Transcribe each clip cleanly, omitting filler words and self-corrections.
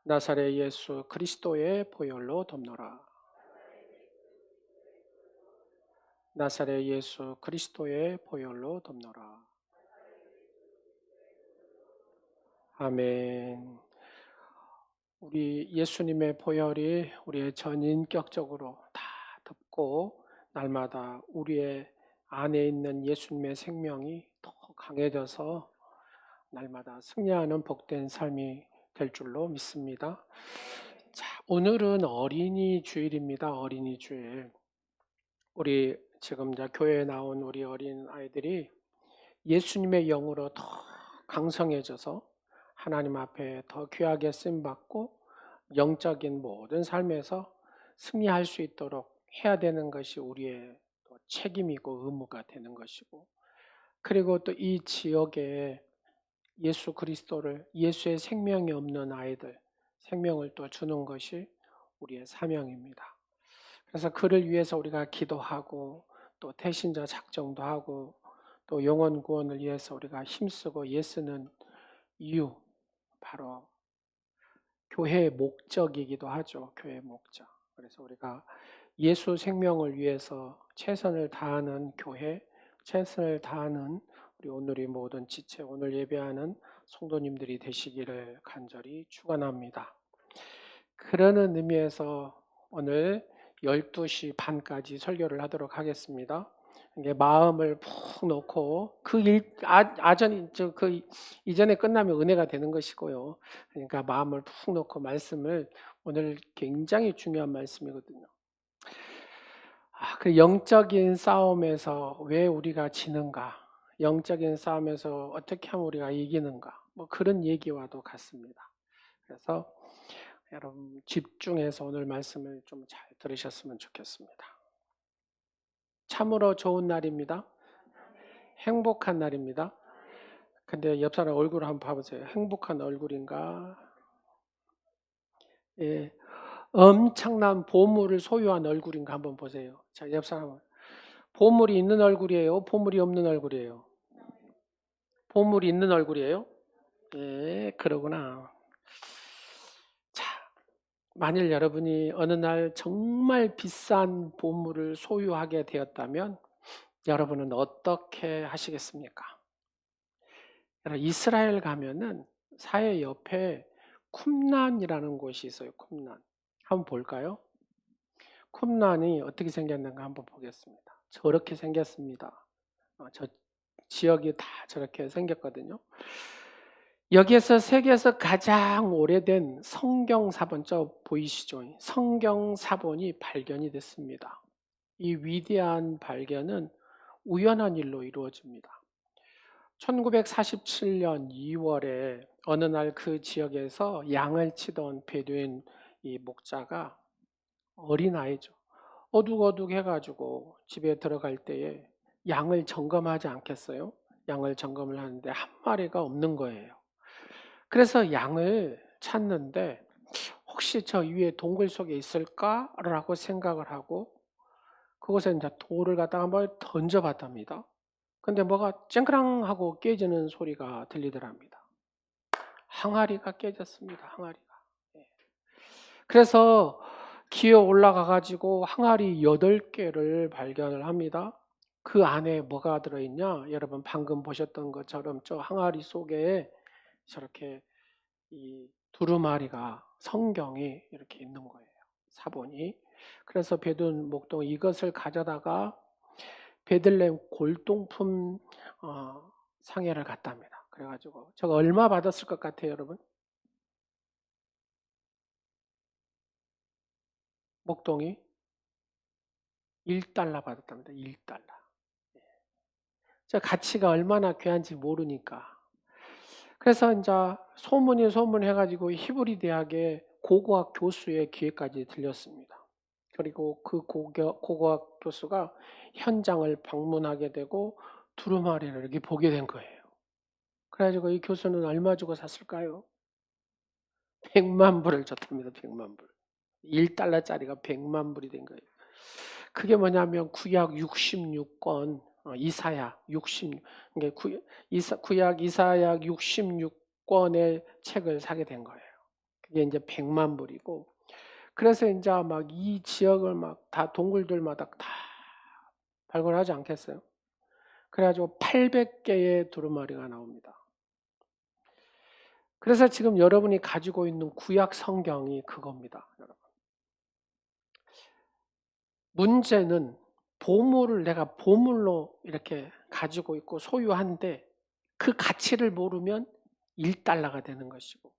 나사렛 예수 그리스도의 보혈로 덮노라. 나사렛 예수 그리스도의 보혈로 덮노라. 아멘. 우리 예수님의 보혈이 우리의 전인격적으로 다 덮고 날마다 우리의 안에 있는 예수님의 생명이 더 강해져서 날마다 승리하는 복된 삶이 될 줄로 믿습니다. 자, 오늘은 어린이 주일입니다. 어린이 주일. 우리 지금 이제 교회에 나온 우리 어린 아이들이 예수님의 영으로 더 강성해져서 하나님 앞에 더 귀하게 쓰임 받고 영적인 모든 삶에서 승리할 수 있도록 해야 되는 것이 우리의 또 책임이고 의무가 되는 것이고, 그리고 또 이 지역에 예수 그리스도를, 예수의 생명이 없는 아이들 생명을 또 주는 것이 우리의 사명입니다. 그래서 그를 위해서 우리가 기도하고 또 태신자 작정도 하고 또 영혼 구원을 위해서 우리가 힘쓰고 애쓰는 이유, 바로 교회의 목적이기도 하죠. 교회의 목적. 그래서 우리가 예수 생명을 위해서 최선을 다하는 교회, 최선을 다하는 우리 오늘의 모든 지체, 오늘 예배하는 성도님들이 되시기를 간절히 축원합니다. 그러는 의미에서 오늘 12시 반까지 설교를 하도록 하겠습니다. 이게 마음을 푹 놓고 그 이전에 끝나면 은혜가 되는 것이고요. 그러니까 마음을 푹 놓고 말씀을, 오늘 굉장히 중요한 말씀이거든요. 그 영적인 싸움에서 왜 우리가 지는가? 영적인 싸움에서 어떻게 하면 우리가 이기는가? 뭐 그런 얘기와도 같습니다. 그래서 여러분 집중해서 오늘 말씀을 좀 잘 들으셨으면 좋겠습니다. 참으로 좋은 날입니다. 행복한 날입니다. 근데 옆 사람 얼굴 한번 봐보세요. 행복한 얼굴인가? 예, 엄청난 보물을 소유한 얼굴인가 한번 보세요. 자, 옆 사람은 보물이 있는 얼굴이에요? 보물이 없는 얼굴이에요? 보물이 있는 얼굴이에요? 예, 그러구나. 자, 만일 여러분이 어느 날 정말 비싼 보물을 소유하게 되었다면 여러분은 어떻게 하시겠습니까? 이스라엘 가면은 사해 옆에 쿰란이라는 곳이 있어요. 쿰란. 한번 볼까요? 쿰란이 어떻게 생겼는가 한번 보겠습니다. 저렇게 생겼습니다. 저 지역이 다 저렇게 생겼거든요. 여기에서 세계에서 가장 오래된 성경사본, 저 보이시죠? 성경사본이 발견이 됐습니다. 이 위대한 발견은 우연한 일로 이루어집니다. 1947년 2월에 어느 날 그 지역에서 양을 치던 베두인 이 목자가, 어린아이죠, 어둑어둑 해가지고 집에 들어갈 때에 양을 점검하지 않겠어요? 양을 점검을 하는데 한 마리가 없는 거예요. 그래서 양을 찾는데 혹시 저 위에 동굴 속에 있을까라고 생각을 하고 그곳에 이제 돌을 갖다가 한번 던져봤답니다. 근데 뭐가 쨍그랑 하고 깨지는 소리가 들리더랍니다. 항아리가 깨졌습니다. 항아리가. 예. 그래서 기어 올라가 가지고 항아리 8개를 발견을 합니다. 그 안에 뭐가 들어있냐? 여러분 방금 보셨던 것처럼 저 항아리 속에 저렇게 이 두루마리가, 성경이 이렇게 있는 거예요. 사본이. 그래서 베드운 목동 이것을 가져다가 베들레헴 골동품 상회를 갔답니다. 그래가지고 저거 얼마 받았을 것 같아요, 여러분? 목동이 1달러 받았답니다. 1달러. 저 가치가 얼마나 귀한지 모르니까. 그래서 이제 소문해가지고 히브리 대학의 고고학 교수의 귀에까지 들렸습니다. 그리고 그 고고학 교수가 현장을 방문하게 되고 두루마리를 이렇게 보게 된 거예요. 그래가지고 이 교수는 얼마 주고 샀을까요? 100만 불을 줬답니다. 100만 불. 1달러짜리가 100만 불이 된 거예요. 그게 뭐냐면 구약 66권, 이사야 60, 구약 이사야 66권의 책을 사게 된 거예요. 그게 이제 100만 불이고, 그래서 이제 막 이 지역을 막 다 동굴들마다 다 발굴하지 않겠어요? 그래가지고 800개의 두루마리가 나옵니다. 그래서 지금 여러분이 가지고 있는 구약 성경이 그겁니다, 여러분. 문제는 보물을 내가 보물로 이렇게 가지고 있고 소유한데 그 가치를 모르면 1달러가 되는 것이고,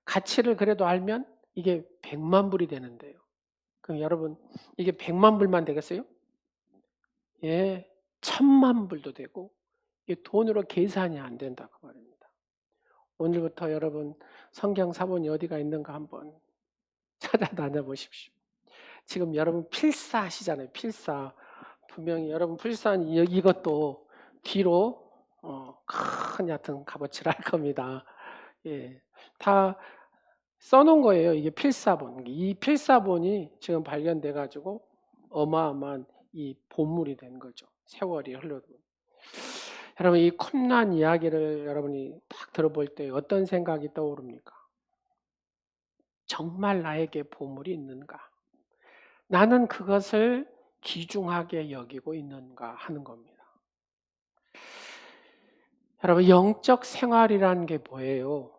가치를 그래도 알면 이게 100만 불이 되는데요. 그럼 여러분, 이게 100만 불만 되겠어요? 예, 1000만 불도 되고, 이게 돈으로 계산이 안 된다 그 말입니다. 오늘부터 여러분 성경 사본이 어디가 있는가 한번 찾아다녀보십시오. 지금 여러분 필사하시잖아요. 필사. 분명히 여러분 필사는 이것도 뒤로 큰 얕은 값어치를 할 겁니다. 예, 다 써놓은 거예요. 이게 필사본. 이 필사본이 지금 발견돼 가지고 어마어마한 이 보물이 된 거죠. 세월이 흘러도. 여러분 이 쿰란 이야기를 여러분이 딱 들어볼 때 어떤 생각이 떠오릅니까? 정말 나에게 보물이 있는가? 나는 그것을 귀중하게 여기고 있는가 하는 겁니다. 여러분 영적 생활이라는 게 뭐예요?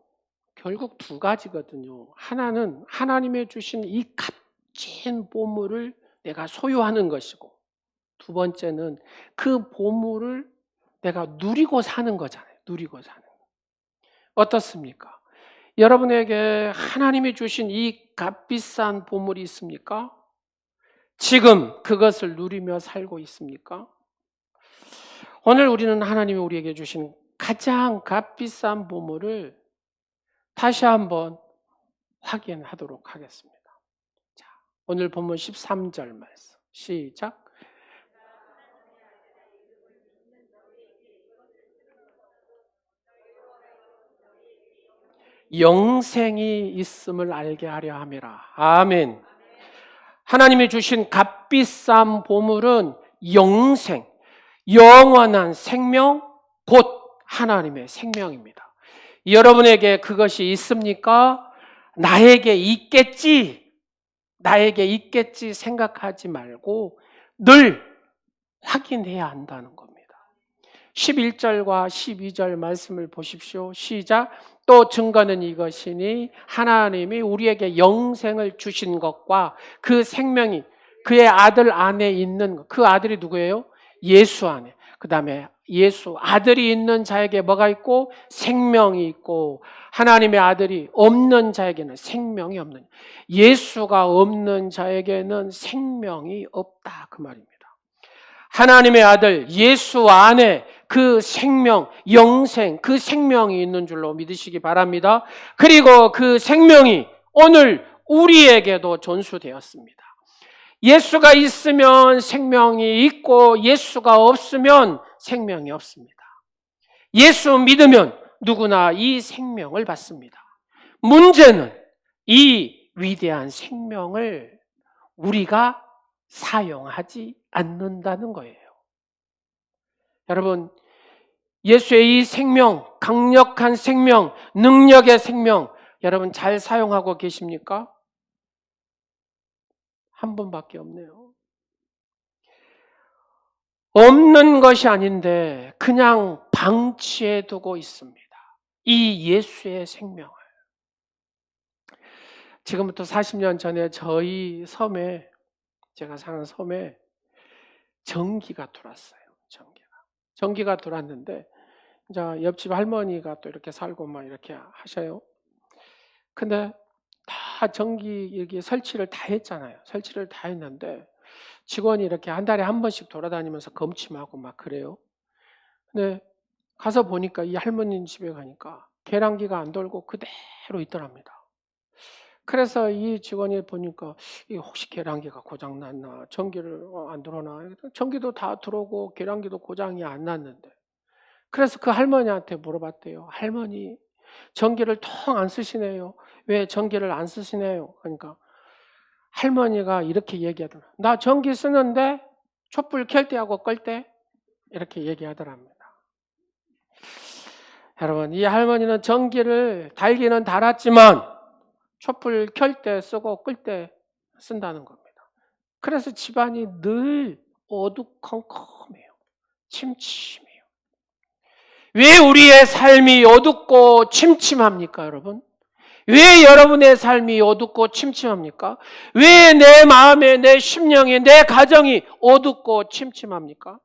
결국 두 가지거든요. 하나는 하나님의 주신 이 값진 보물을 내가 소유하는 것이고, 두 번째는 그 보물을 내가 누리고 사는 거잖아요. 누리고 사는 거. 어떻습니까? 여러분에게 하나님이 주신 이 값비싼 보물이 있습니까? 지금 그것을 누리며 살고 있습니까? 오늘 우리는 하나님이 우리에게 주신 가장 값비싼 보물을 다시 한번 확인하도록 하겠습니다. 자, 오늘 본문 13절 말씀 시작. 영생이 있음을 알게 하려 함이라. 아멘. 하나님이 주신 값비싼 보물은 영생, 영원한 생명, 곧 하나님의 생명입니다. 여러분에게 그것이 있습니까? 나에게 있겠지 생각하지 말고 늘 확인해야 한다는 겁니다. 11절과 12절 말씀을 보십시오. 시작. 또 증거는 이것이니 하나님이 우리에게 영생을 주신 것과 그 생명이 그의 아들 안에 있는 것. 그 아들이 누구예요? 예수 안에. 그 다음에 예수 아들이 있는 자에게 뭐가 있고? 생명이 있고, 하나님의 아들이 없는 자에게는 생명이 없는, 예수가 없는 자에게는 생명이 없다 그 말입니다. 하나님의 아들 예수 안에 그 생명, 영생, 그 생명이 있는 줄로 믿으시기 바랍니다. 그리고 그 생명이 오늘 우리에게도 전수되었습니다. 예수가 있으면 생명이 있고 예수가 없으면 생명이 없습니다. 예수 믿으면 누구나 이 생명을 받습니다. 문제는 이 위대한 생명을 우리가 사용하지 않는다는 거예요. 여러분, 예수의 이 생명, 강력한 생명, 능력의 생명, 여러분 잘 사용하고 계십니까? 한 분밖에 없네요. 없는 것이 아닌데 그냥 방치해 두고 있습니다. 이 예수의 생명을. 지금부터 40년 전에 저희 섬에, 제가 사는 섬에 전기가 들어왔어요. 전기가 들어왔는데 이제 옆집 할머니가 또 이렇게 살고 막 이렇게 하셔요. 근데 다 전기 이렇게 설치를 다 했잖아요. 설치를 다 했는데 직원이 이렇게 한 달에 한 번씩 돌아다니면서 검침하고 막 그래요. 근데 가서 보니까 이 할머니 집에 가니까 계량기가 안 돌고 그대로 있더랍니다. 그래서 이 직원이 보니까 혹시 계량기가 고장 났나, 전기를 안 들어오나. 전기도 다 들어오고 계량기도 고장이 안 났는데, 그래서 그 할머니한테 물어봤대요. 할머니, 전기를 통 안 쓰시네요. 왜 전기를 안 쓰시네요? 그러니까 할머니가 이렇게 얘기하더라. 나 전기 쓰는데 촛불 켤 때하고 끌 때 이렇게 얘기하더랍니다. 여러분, 이 할머니는 전기를 달기는 달았지만 촛불 켤 때 쓰고 끌 때 쓴다는 겁니다. 그래서 집안이 늘 어두컴컴해요. 침침해요. 왜 우리의 삶이 어둡고 침침합니까, 여러분? 왜 여러분의 삶이 어둡고 침침합니까? 왜 내 마음에, 내 심령에, 내 가정이 어둡고 침침합니까?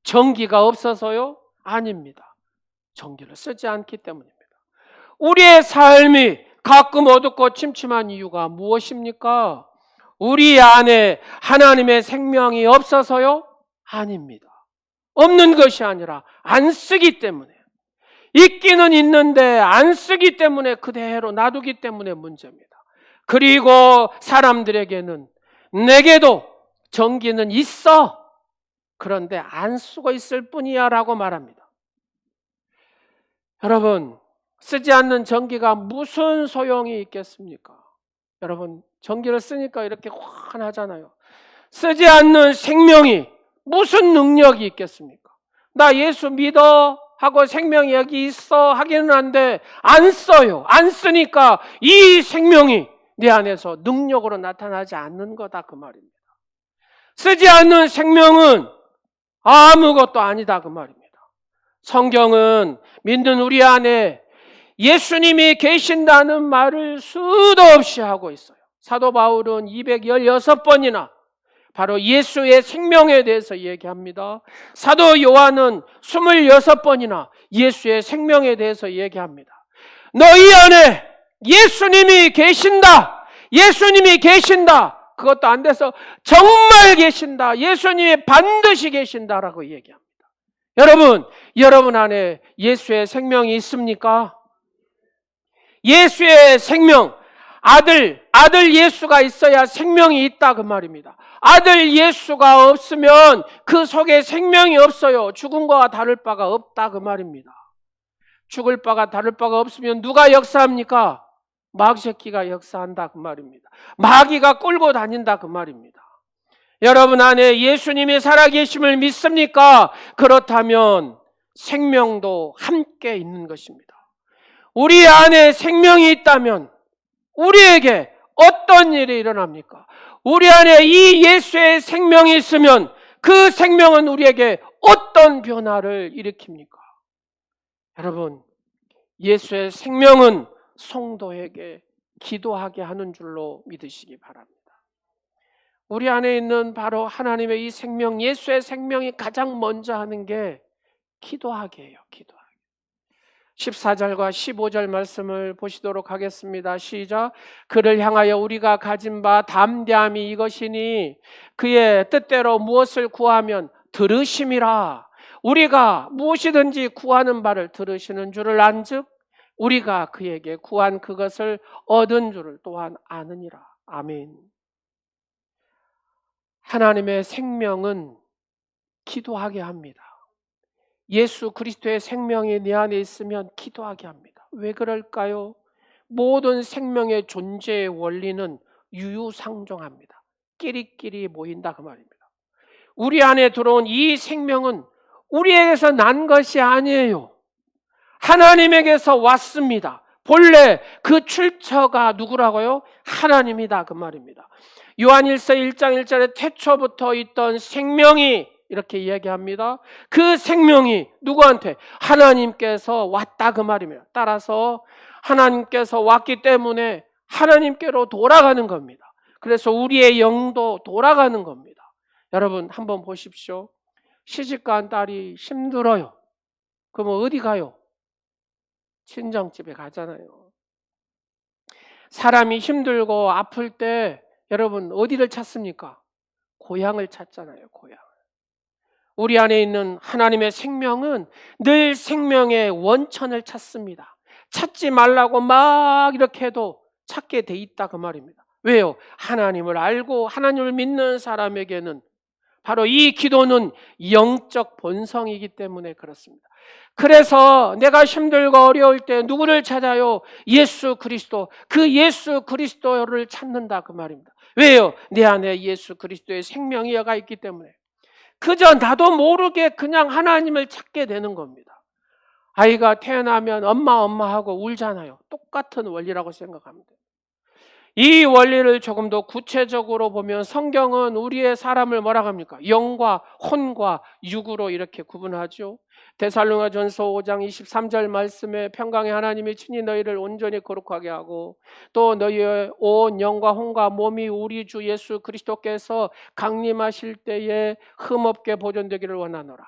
전기가 없어서요? 아닙니다. 전기를 쓰지 않기 때문입니다. 우리의 삶이 가끔 어둡고 침침한 이유가 무엇입니까? 우리 안에 하나님의 생명이 없어서요? 아닙니다. 없는 것이 아니라 안 쓰기 때문에, 있기는 있는데 안 쓰기 때문에, 그대로 놔두기 때문에 문제입니다. 그리고 사람들에게는 내게도 전기는 있어, 그런데 안 쓰고 있을 뿐이야 라고 말합니다. 여러분, 쓰지 않는 전기가 무슨 소용이 있겠습니까? 여러분, 전기를 쓰니까 이렇게 환하잖아요. 쓰지 않는 생명이 무슨 능력이 있겠습니까? 나 예수 믿어 하고 생명이 여기 있어 하기는 한데 안 써요. 안 쓰니까 이 생명이 내 안에서 능력으로 나타나지 않는 거다, 그 말입니다. 쓰지 않는 생명은 아무것도 아니다, 그 말입니다. 성경은 믿는 우리 안에 예수님이 계신다는 말을 수도 없이 하고 있어요. 사도 바울은 216번이나 바로 예수의 생명에 대해서 얘기합니다. 사도 요한은 26번이나 예수의 생명에 대해서 얘기합니다. 너희 안에 예수님이 계신다. 예수님이 계신다. 그것도 안 돼서 정말 계신다. 예수님이 반드시 계신다라고 얘기합니다. 여러분 안에 예수의 생명이 있습니까? 예수의 생명, 아들 예수가 있어야 생명이 있다, 그 말입니다. 아들 예수가 없으면 그 속에 생명이 없어요. 죽은 거와 다를 바가 없다, 그 말입니다. 죽을 바가 다를 바가 없으면 누가 역사합니까? 마귀새끼가 역사한다, 그 말입니다. 마귀가 끌고 다닌다, 그 말입니다. 여러분 안에 예수님이 살아계심을 믿습니까? 그렇다면 생명도 함께 있는 것입니다. 우리 안에 생명이 있다면 우리에게 어떤 일이 일어납니까? 우리 안에 이 예수의 생명이 있으면 그 생명은 우리에게 어떤 변화를 일으킵니까? 여러분, 예수의 생명은 성도에게 기도하게 하는 줄로 믿으시기 바랍니다. 우리 안에 있는 바로 하나님의 이 생명, 예수의 생명이 가장 먼저 하는 게 기도하게 해요. 기도하게. 14절과 15절 말씀을 보시도록 하겠습니다. 시작. 그를 향하여 우리가 가진 바 담대함이 이것이니 그의 뜻대로 무엇을 구하면 들으심이라. 우리가 무엇이든지 구하는 바를 들으시는 줄을 안즉 우리가 그에게 구한 그것을 얻은 줄을 또한 아느니라. 아멘. 하나님의 생명은 기도하게 합니다. 예수 그리스도의 생명이 내 안에 있으면 기도하게 합니다. 왜 그럴까요? 모든 생명의 존재의 원리는 유유상종합니다. 끼리끼리 모인다, 그 말입니다. 우리 안에 들어온 이 생명은 우리에게서 난 것이 아니에요. 하나님에게서 왔습니다. 본래 그 출처가 누구라고요? 하나님이다, 그 말입니다. 요한일서 1장 1절에 태초부터 있던 생명이 이렇게 이야기합니다. 그 생명이 누구한테? 하나님께서 왔다, 그 말입니다. 따라서 하나님께서 왔기 때문에 하나님께로 돌아가는 겁니다. 그래서 우리의 영도 돌아가는 겁니다. 여러분 한번 보십시오. 시집간 딸이 힘들어요. 그러면 어디 가요? 친정집에 가잖아요. 사람이 힘들고 아플 때 여러분 어디를 찾습니까? 고향을 찾잖아요. 고향. 우리 안에 있는 하나님의 생명은 늘 생명의 원천을 찾습니다. 찾지 말라고 막 이렇게 해도 찾게 돼 있다, 그 말입니다. 왜요? 하나님을 알고 하나님을 믿는 사람에게는 바로 이 기도는 영적 본성이기 때문에 그렇습니다. 그래서 내가 힘들고 어려울 때 누구를 찾아요? 예수 그리스도. 그 예수 그리스도를 찾는다, 그 말입니다. 왜요? 내 안에 예수 그리스도의 생명이 여가 있기 때문에. 그저 나도 모르게 그냥 하나님을 찾게 되는 겁니다. 아이가 태어나면 엄마 하고 울잖아요. 똑같은 원리라고 생각합니다. 이 원리를 조금 더 구체적으로 보면 성경은 우리의 사람을 뭐라고 합니까? 영과 혼과 육으로 이렇게 구분하죠. 데살로니가전서 5장 23절 말씀에 평강의 하나님이 친히 너희를 온전히 거룩하게 하고 또 너희의 온 영과 혼과 몸이 우리 주 예수 그리스도께서 강림하실 때에 흠없게 보존되기를 원하노라.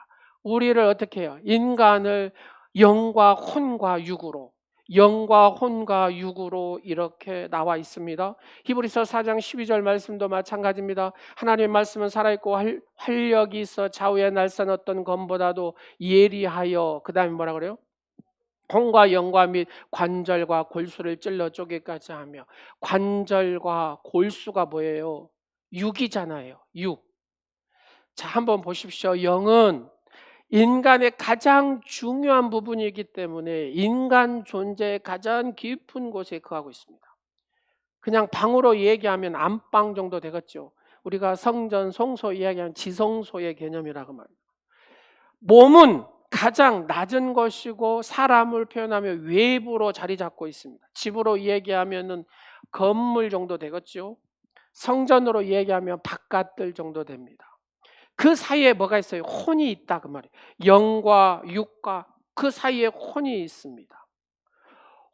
우리를 어떻게 해요? 인간을 영과 혼과 육으로, 영과 혼과 육으로 이렇게 나와 있습니다. 히브리서 4장 12절 말씀도 마찬가지입니다. 하나님의 말씀은 살아있고 활력이 있어 좌우에 날선 어떤 검보다도 예리하여, 그 다음에 뭐라 그래요? 혼과 영과 및 관절과 골수를 찔러 쪼개까지 하며. 관절과 골수가 뭐예요? 육이잖아요. 육. 자, 한번 보십시오. 영은 인간의 가장 중요한 부분이기 때문에 인간 존재의 가장 깊은 곳에 거하고 있습니다. 그냥 방으로 얘기하면 안방 정도 되겠죠. 우리가 성전, 성소 이야기하는 지성소의 개념이라고 말합니다. 몸은 가장 낮은 것이고 사람을 표현하면 외부로 자리 잡고 있습니다. 집으로 얘기하면 건물 정도 되겠죠. 성전으로 얘기하면 바깥들 정도 됩니다. 그 사이에 뭐가 있어요? 혼이 있다 그 말이에요. 영과 육과 그 사이에 혼이 있습니다.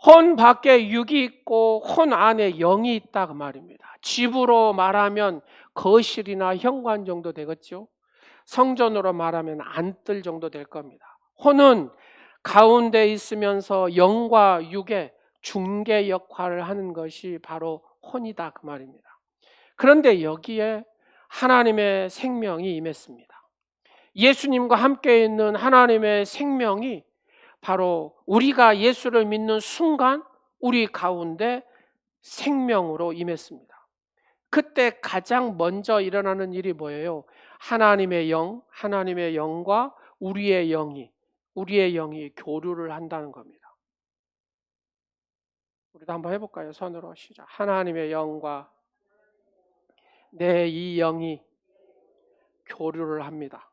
혼 밖에 육이 있고 혼 안에 영이 있다 그 말입니다. 집으로 말하면 거실이나 현관 정도 되겠죠. 성전으로 말하면 안뜰 정도 될 겁니다. 혼은 가운데 있으면서 영과 육의 중개 역할을 하는 것이 바로 혼이다 그 말입니다. 그런데 여기에 하나님의 생명이 임했습니다. 예수님과 함께 있는 하나님의 생명이 바로 우리가 예수를 믿는 순간 우리 가운데 생명으로 임했습니다. 그때 가장 먼저 일어나는 일이 뭐예요? 하나님의 영과 우리의 영이 교류를 한다는 겁니다. 우리도 한번 해볼까요? 손으로 시작. 하나님의 영과 내 이 영이 교류를 합니다.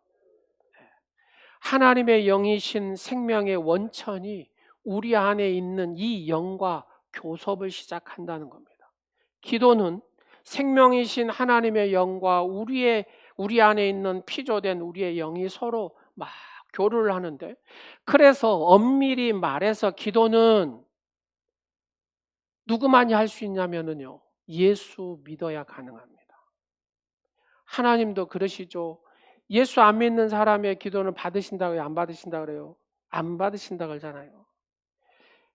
하나님의 영이신 생명의 원천이 우리 안에 있는 이 영과 교섭을 시작한다는 겁니다. 기도는 생명이신 하나님의 영과 우리 안에 있는 피조된 우리의 영이 서로 막 교류를 하는데, 그래서 엄밀히 말해서 기도는 누구만이 할 수 있냐면요, 예수 믿어야 가능합니다. 하나님도 그러시죠. 예수 안 믿는 사람의 기도는 받으신다고요? 안 받으신다고 그래요? 안 받으신다고 그러잖아요.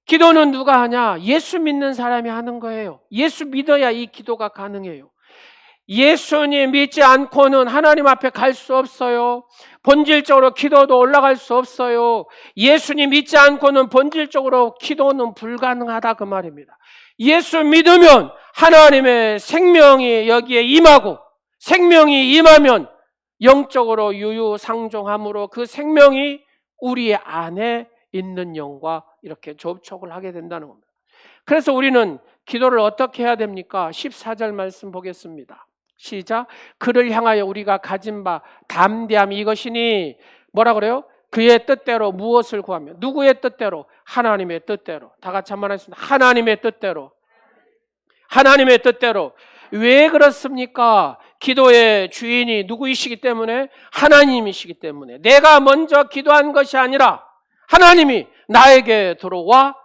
기도는 누가 하냐? 예수 믿는 사람이 하는 거예요. 예수 믿어야 이 기도가 가능해요. 예수님 믿지 않고는 하나님 앞에 갈 수 없어요. 본질적으로 기도도 올라갈 수 없어요. 예수님 믿지 않고는 본질적으로 기도는 불가능하다 그 말입니다. 예수 믿으면 하나님의 생명이 여기에 임하고, 생명이 임하면 영적으로 유유상종함으로 그 생명이 우리 안에 있는 영과 이렇게 접촉을 하게 된다는 겁니다. 그래서 우리는 기도를 어떻게 해야 됩니까? 14절 말씀 보겠습니다. 시작. 그를 향하여 우리가 가진 바 담대함이 이것이니 뭐라 그래요? 그의 뜻대로 무엇을 구하며. 누구의 뜻대로? 하나님의 뜻대로. 다 같이 한번 하겠습니다. 하나님의 뜻대로. 하나님의 뜻대로. 왜 그렇습니까? 기도의 주인이 누구이시기 때문에? 하나님이시기 때문에. 내가 먼저 기도한 것이 아니라 하나님이 나에게 들어와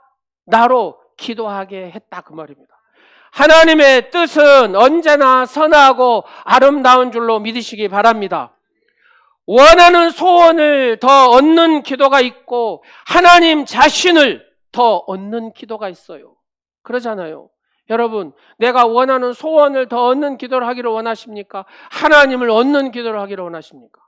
나로 기도하게 했다 그 말입니다. 하나님의 뜻은 언제나 선하고 아름다운 줄로 믿으시기 바랍니다. 원하는 소원을 더 얻는 기도가 있고 하나님 자신을 더 얻는 기도가 있어요. 그러잖아요. 여러분, 내가 원하는 소원을 더 얻는 기도를 하기를 원하십니까? 하나님을 얻는 기도를 하기를 원하십니까?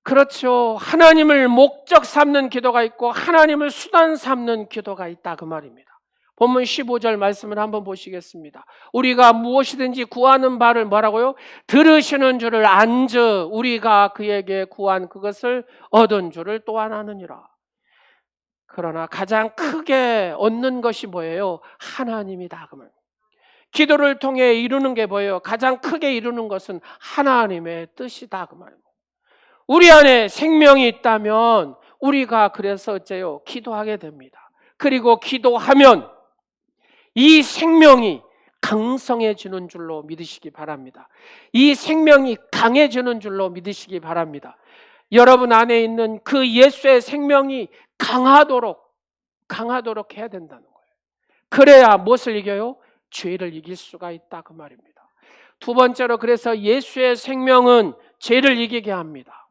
그렇죠. 하나님을 목적 삼는 기도가 있고 하나님을 수단 삼는 기도가 있다 그 말입니다. 본문 15절 말씀을 한번 보시겠습니다. 우리가 무엇이든지 구하는 바를 뭐라고요? 들으시는 줄을 안즉 우리가 그에게 구한 그것을 얻은 줄을 또한 아느니라. 그러나 가장 크게 얻는 것이 뭐예요? 하나님이다 그 말입니다. 기도를 통해 이루는 게 뭐예요? 가장 크게 이루는 것은 하나님의 뜻이다 그 말입니다. 우리 안에 생명이 있다면 우리가 그래서 어째요? 기도하게 됩니다. 그리고 기도하면 이 생명이 강성해지는 줄로 믿으시기 바랍니다. 이 생명이 강해지는 줄로 믿으시기 바랍니다. 여러분 안에 있는 그 예수의 생명이 강하도록 해야 된다는 거예요. 그래야 무엇을 이겨요? 죄를 이길 수가 있다 그 말입니다. 두 번째로 그래서 예수의 생명은 죄를 이기게 합니다.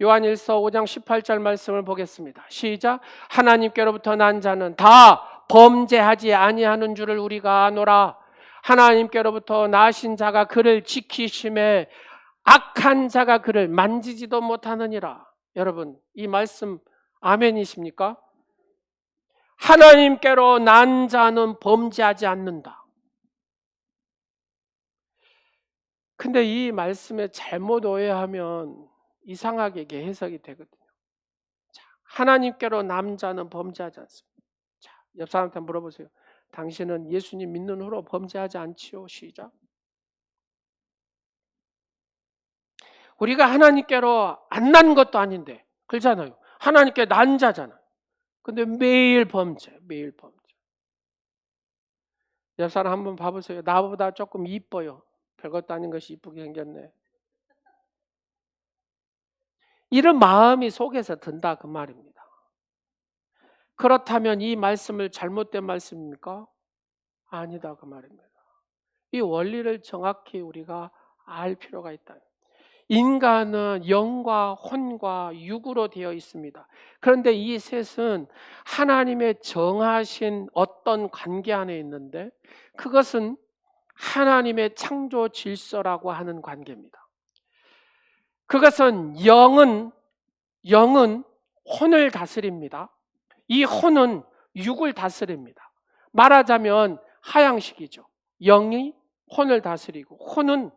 요한일서 5장 18절 말씀을 보겠습니다. 시작. 하나님께로부터 난 자는 다 범죄하지 아니하는 줄을 우리가 아노라. 하나님께로부터 나신 자가 그를 지키심에 악한 자가 그를 만지지도 못하느니라. 여러분 이 말씀 아멘이십니까? 하나님께로 난 자는 범죄하지 않는다. 근데 이 말씀에 잘못 오해하면 이상하게 해석이 되거든요. 자, 하나님께로 난 자는 범죄하지 않습니다. 자, 옆 사람한테 물어보세요. 당신은 예수님 믿는 후로 범죄하지 않지요? 시작. 우리가 하나님께로 안 난 것도 아닌데 그렇잖아요. 하나님께 난 자잖아요. 근데 매일 범죄. 옆 사람 한번 봐보세요. 나보다 조금 이뻐요. 별것도 아닌 것이 이쁘게 생겼네. 이런 마음이 속에서 든다 그 말입니다. 그렇다면 이 말씀을 잘못된 말씀입니까? 아니다 그 말입니다. 이 원리를 정확히 우리가 알 필요가 있다. 인간은 영과 혼과 육으로 되어 있습니다. 그런데 이 셋은 하나님의 정하신 어떤 관계 안에 있는데 그것은 하나님의 창조 질서라고 하는 관계입니다. 그것은 영은 혼을 다스립니다. 이 혼은 육을 다스립니다. 말하자면 하향식이죠. 영이 혼을 다스리고 혼은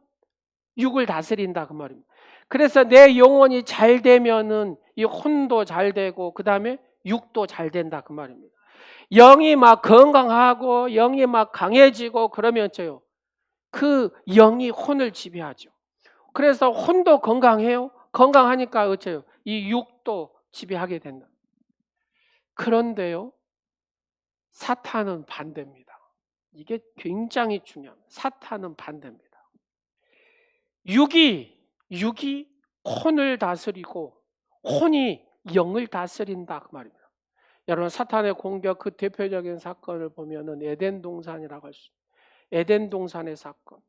육을 다스린다 그 말입니다. 그래서 내 영혼이 잘 되면은 이 혼도 잘 되고 그 다음에 육도 잘 된다 그 말입니다. 영이 막 건강하고 영이 막 강해지고 그러면 어쩌요? 그 영이 혼을 지배하죠. 그래서 혼도 건강해요. 건강하니까 어째요? 이 육도 지배하게 된다. 그런데요, 사탄은 반대입니다. 이게 굉장히 중요합니다. 사탄은 반대입니다. 육이 혼을 다스리고 혼이 영을 다스린다 그 말입니다. 여러분 사탄의 공격 그 대표적인 사건을 보면은 에덴 동산이라고 할 수 있습니다. 에덴 동산의 사건.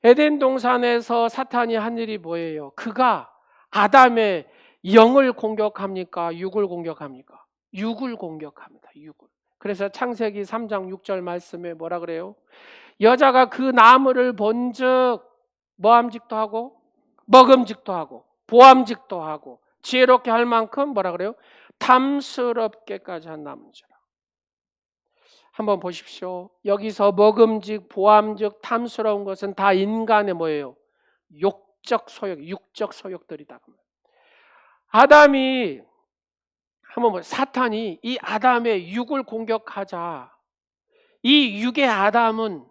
에덴 동산에서 사탄이 한 일이 뭐예요? 그가 아담의 영을 공격합니까? 육을 공격합니까? 육을 공격합니다. 육을. 그래서 창세기 3장 6절 말씀에 뭐라 그래요? 여자가 그 나무를 본즉 모함직도 하고 먹음직도 하고 보암직도 하고 지혜롭게 할 만큼 뭐라 그래요? 탐스럽게까지 한 나무지라. 한번 보십시오. 여기서 먹음직, 보암직, 탐스러운 것은 다 인간의 뭐예요? 육적 소욕들이다. 아담이 한번 보세요. 사탄이 이 아담의 육을 공격하자 이 육의 아담은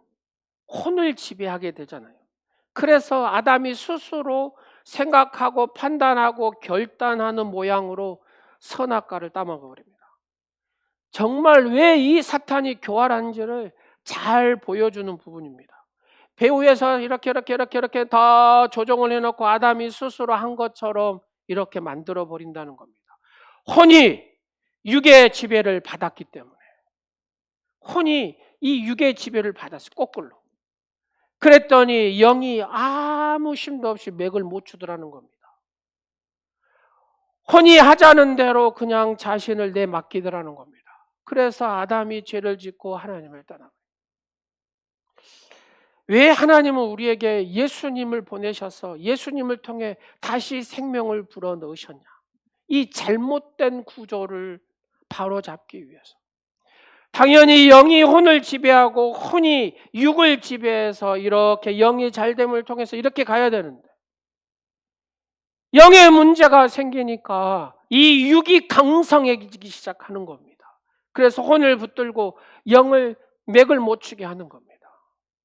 혼을 지배하게 되잖아요. 그래서 아담이 스스로 생각하고 판단하고 결단하는 모양으로 선악과를 따먹어 버립니다. 정말 왜 이 사탄이 교활한지를 잘 보여주는 부분입니다. 배후에서 이렇게 다 조정을 해놓고 아담이 스스로 한 것처럼 이렇게 만들어 버린다는 겁니다. 혼이 육의 지배를 받았기 때문에 혼이 이 육의 지배를 받았어요. 거꾸로. 그랬더니 영이 아무 힘도 없이 맥을 못 추더라는 겁니다. 혼이 하자는 대로 그냥 자신을 내맡기더라는 겁니다. 그래서 아담이 죄를 짓고 하나님을 떠나버려요. 왜 하나님은 우리에게 예수님을 보내셔서 예수님을 통해 다시 생명을 불어넣으셨냐? 이 잘못된 구조를 바로잡기 위해서. 당연히 영이 혼을 지배하고 혼이 육을 지배해서 이렇게 영이 잘됨을 통해서 이렇게 가야 되는데 영의 문제가 생기니까 이 육이 강성해지기 시작하는 겁니다. 그래서 혼을 붙들고 영을 맥을 못 추게 하는 겁니다.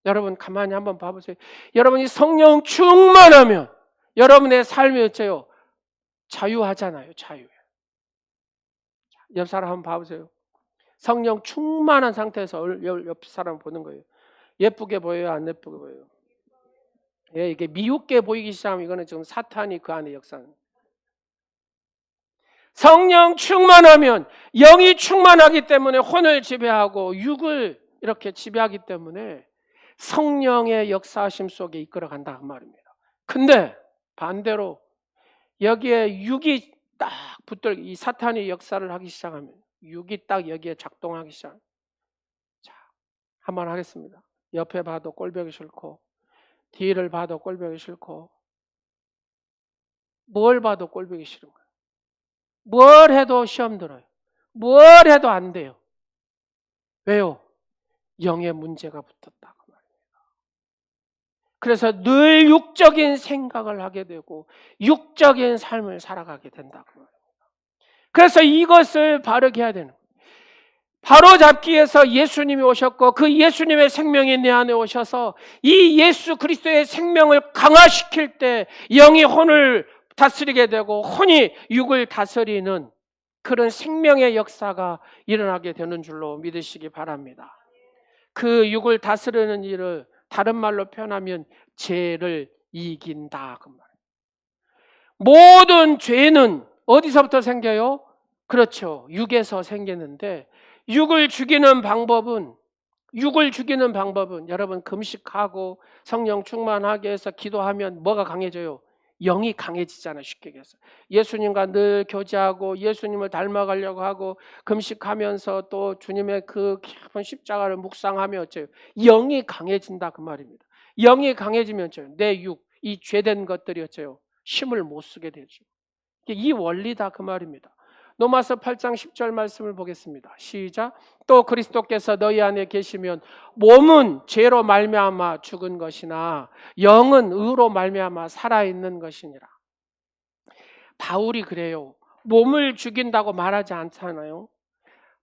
여러분 가만히 한번 봐보세요. 여러분이 성령 충만하면 여러분의 삶이 어째요? 자유하잖아요. 자유. 옆 사람 한번 봐보세요. 성령 충만한 상태에서 옆 사람 보는 거예요. 예쁘게 보여요? 안 예쁘게 보여요? 예, 이게 미흡게 보이기 시작하면 이거는 지금 사탄이 그 안에 역사는. 성령 충만하면 영이 충만하기 때문에 혼을 지배하고 육을 이렇게 지배하기 때문에 성령의 역사하심 속에 이끌어간다 그 말입니다. 근데 반대로 여기에 육이 딱 붙들, 이 사탄이 역사를 하기 시작하면 육이 딱 여기에 작동하기 시작합니다. 자, 한번 하겠습니다. 옆에 봐도 꼴보기 싫고 뒤를 봐도 꼴보기 싫고 뭘 봐도 꼴보기 싫은 거예요. 뭘 해도 시험 들어요. 뭘 해도 안 돼요. 왜요? 영의 문제가 붙었다 그 말입니다. 그래서 늘 육적인 생각을 하게 되고 육적인 삶을 살아가게 된다 그 말입니다. 그래서 이것을 바르게 해야 되는 거예요. 바로잡기 위해서 예수님이 오셨고 그 예수님의 생명이 내 안에 오셔서 이 예수 그리스도의 생명을 강화시킬 때 영이 혼을 다스리게 되고 혼이 육을 다스리는 그런 생명의 역사가 일어나게 되는 줄로 믿으시기 바랍니다. 그 육을 다스리는 일을 다른 말로 표현하면 죄를 이긴다 그 말. 모든 죄는 어디서부터 생겨요? 그렇죠. 육에서 생기는데 육을 죽이는 방법은 여러분 금식하고 성령 충만하게 해서 기도하면 뭐가 강해져요? 영이 강해지잖아요. 쉽게 얘기해서 예수님과 늘 교제하고 예수님을 닮아가려고 하고 금식하면서 또 주님의 그 깊은 십자가를 묵상하며 어째요? 영이 강해진다 그 말입니다. 영이 강해지면 어째요? 내 육, 이 죄된 것들이 어째요? 힘을 못 쓰게 되죠. 이 원리다 그 말입니다. 로마서 8장 10절 말씀을 보겠습니다. 시작. 또 그리스도께서 너희 안에 계시면 몸은 죄로 말미암아 죽은 것이나 영은 의로 말미암아 살아있는 것이니라. 바울이 그래요. 몸을 죽인다고 말하지 않잖아요.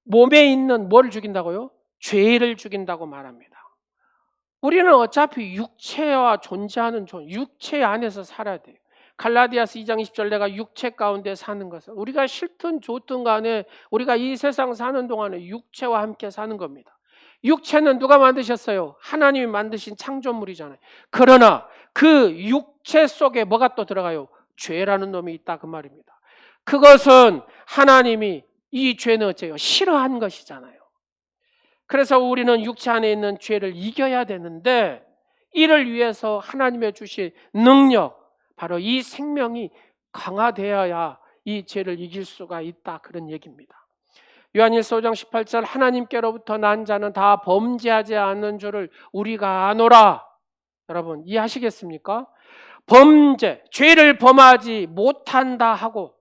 몸에 있는 뭐를 죽인다고요? 죄를 죽인다고 말합니다. 우리는 어차피 육체와 존재하는 육체 안에서 살아야 돼요. 갈라디아서 2장 20절 내가 육체 가운데 사는 것은 우리가 싫든 좋든 간에 우리가 이 세상 사는 동안에 육체와 함께 사는 겁니다. 육체는 누가 만드셨어요? 하나님이 만드신 창조물이잖아요. 그러나 그 육체 속에 뭐가 또 들어가요? 죄라는 놈이 있다 그 말입니다. 그것은 하나님이 이 죄는 어째요? 싫어한 것이잖아요. 그래서 우리는 육체 안에 있는 죄를 이겨야 되는데 이를 위해서 하나님의 주신 능력, 바로 이 생명이 강화되어야 이 죄를 이길 수가 있다 그런 얘기입니다. 요한일서 5장 18절 하나님께로부터 난 자는 다 범죄하지 않는 줄을 우리가 아노라. 여러분 이해하시겠습니까? 범죄, 죄를 범하지 못한다 하고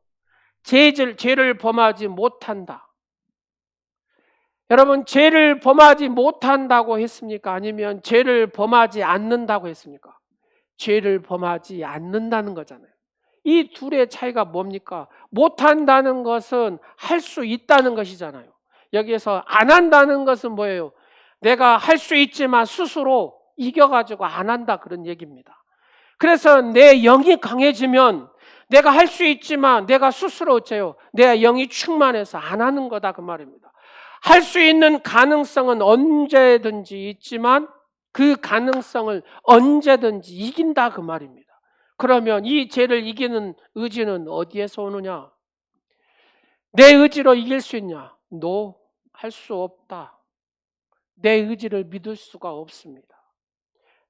죄를 범하지 못한다. 여러분 죄를 범하지 못한다고 했습니까? 아니면 죄를 범하지 않는다고 했습니까? 죄를 범하지 않는다는 거잖아요. 이 둘의 차이가 뭡니까? 못한다는 것은 할 수 있다는 것이잖아요. 여기에서 안 한다는 것은 뭐예요? 내가 할 수 있지만 스스로 이겨가지고 안 한다 그런 얘기입니다. 그래서 내 영이 강해지면 내가 할 수 있지만 내가 스스로 어째요? 내 영이 충만해서 안 하는 거다 그 말입니다. 할 수 있는 가능성은 언제든지 있지만 그 가능성을 언제든지 이긴다 그 말입니다. 그러면 이 죄를 이기는 의지는 어디에서 오느냐? 내 의지로 이길 수 있냐? No, 할 수 없다. 내 의지를 믿을 수가 없습니다.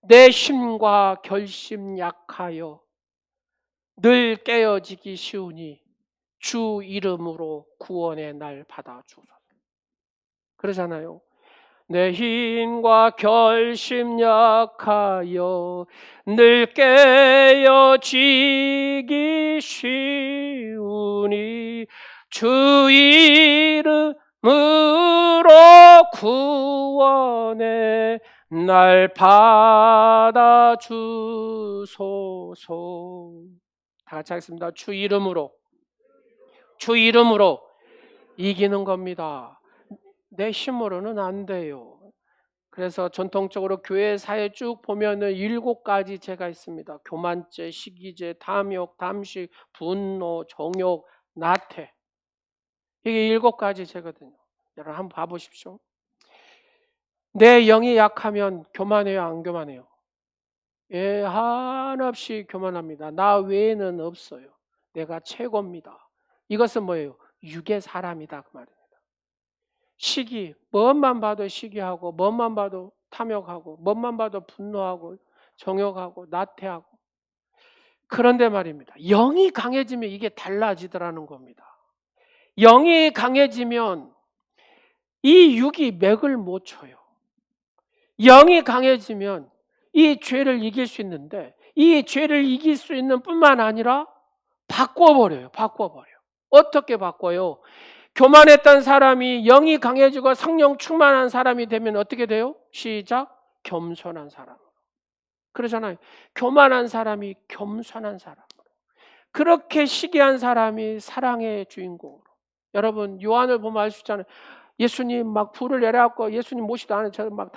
내 힘과 결심 약하여 늘 깨어지기 쉬우니 주 이름으로 구원의 날 받아주소서. 그러잖아요. 내 힘과 결심 약하여 늘 깨어지기 쉬우니 주 이름으로 구원의 날 받아주소서. 다 같이 하겠습니다. 주 이름으로 이기는 겁니다. 내 힘으로는 안 돼요. 그래서 전통적으로 교회 사회 쭉 보면은 7가지 죄가 있습니다. 교만죄, 시기죄, 탐욕, 담식, 분노, 정욕, 나태. 이게 7가지 죄거든요. 여러분 한번 봐보십시오. 내 영이 약하면 교만해요, 안 교만해요? 예, 한없이 교만합니다. 나 외에는 없어요. 내가 최고입니다. 이것은 뭐예요? 육의 사람이다 그 말입니다. 시기, 뭐만 봐도 시기하고, 뭐만 봐도 탐욕하고, 뭐만 봐도 분노하고, 정욕하고, 나태하고. 그런데 말입니다. 영이 강해지면 이게 달라지더라는 겁니다. 영이 강해지면 이 육이 맥을 못 쳐요. 영이 강해지면 이 죄를 이길 수 있는데, 이 죄를 이길 수 있는 뿐만 아니라 바꿔버려요. 바꿔버려요. 어떻게 바꿔요? 교만했던 사람이 영이 강해지고 성령 충만한 사람이 되면 어떻게 돼요? 시작. 겸손한 사람. 그러잖아요. 교만한 사람이 겸손한 사람. 그렇게 시기한 사람이 사랑의 주인공으로. 여러분 요한을 보면 알 수 있잖아요. 예수님 막 불을 내려갖고 예수님 모시도 않은 저 막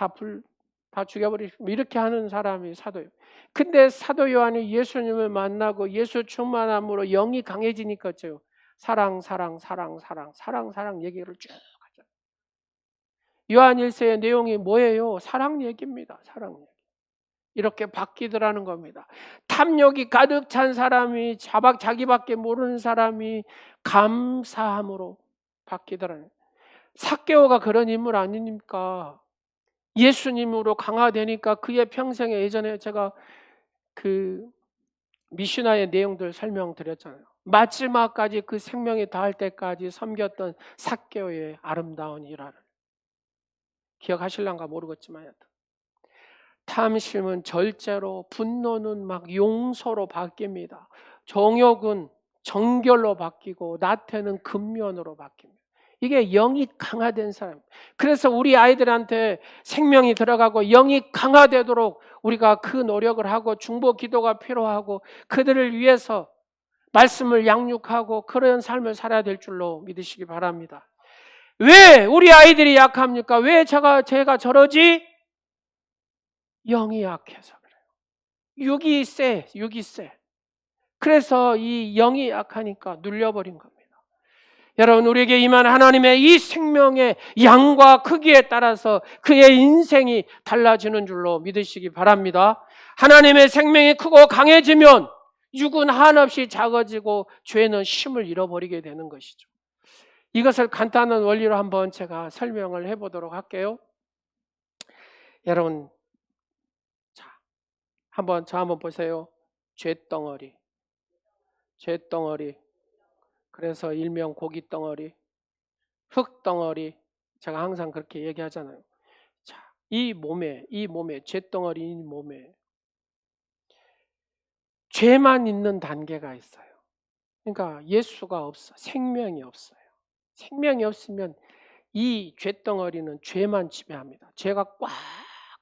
다 죽여버리고 이렇게 하는 사람이 사도예요. 근데 사도 요한이 예수님을 만나고 예수 충만함으로 영이 강해지니까 어째요? 사랑 얘기를 쭉 하죠. 요한 1세의 내용이 뭐예요? 사랑 얘기입니다. 사랑 얘기. 이렇게 바뀌더라는 겁니다. 탐욕이 가득 찬 사람이 자기밖에 모르는 사람이 감사함으로 바뀌더라는. 삭개오가 그런 인물 아닙니까? 예수님으로 강화되니까 그의 평생에 예전에 제가 그 미슈나의 내용들 설명드렸잖아요. 마지막까지 그 생명이 다할 때까지 섬겼던 삭개오의 아름다운 일화를 기억하실란가 모르겠지만 탐심은 절제로, 분노는 막 용서로 바뀝니다. 정욕은 정결로 바뀌고 나태는 근면으로 바뀝니다. 이게 영이 강화된 사람. 그래서 우리 아이들한테 생명이 들어가고 영이 강화되도록 우리가 그 노력을 하고 중보 기도가 필요하고 그들을 위해서 말씀을 양육하고 그런 삶을 살아야 될 줄로 믿으시기 바랍니다. 왜 우리 아이들이 약합니까? 왜 제가 저러지? 영이 약해서 그래요. 육이 세. 그래서 이 영이 약하니까 눌려버린 겁니다. 여러분 우리에게 임한 하나님의 이 생명의 양과 크기에 따라서 그의 인생이 달라지는 줄로 믿으시기 바랍니다. 하나님의 생명이 크고 강해지면 육은 한없이 작아지고 죄는 힘을 잃어버리게 되는 것이죠. 이것을 간단한 원리로 한번 제가 설명을 해보도록 할게요. 여러분 한번 보세요. 죄덩어리. 그래서 일명 고깃덩어리, 흙덩어리. 제가 항상 그렇게 얘기하잖아요. 자, 이 몸에 죄덩어리 이 몸에 죄만 있는 단계가 있어요. 그러니까 예수가 없어. 생명이 없어요. 생명이 없으면 이 죄덩어리는 죄만 지배합니다. 죄가 꽉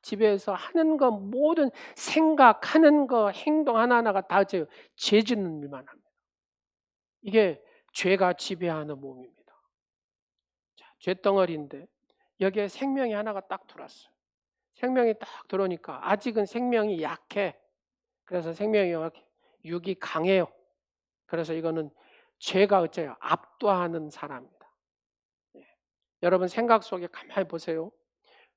지배해서 하는 거 모든 생각하는 거 행동 하나하나가 다 죄 짓는 일만 합니다. 이게 죄가 지배하는 몸입니다. 자, 죄덩어리인데 여기에 생명이 하나가 딱 들어왔어요. 생명이 딱 들어오니까 아직은 생명이 약해. 그래서 생명이 약해. 육이 강해요. 그래서 이거는 죄가 어째요? 압도하는 사람입니다. 예. 여러분 생각 속에 가만히 보세요.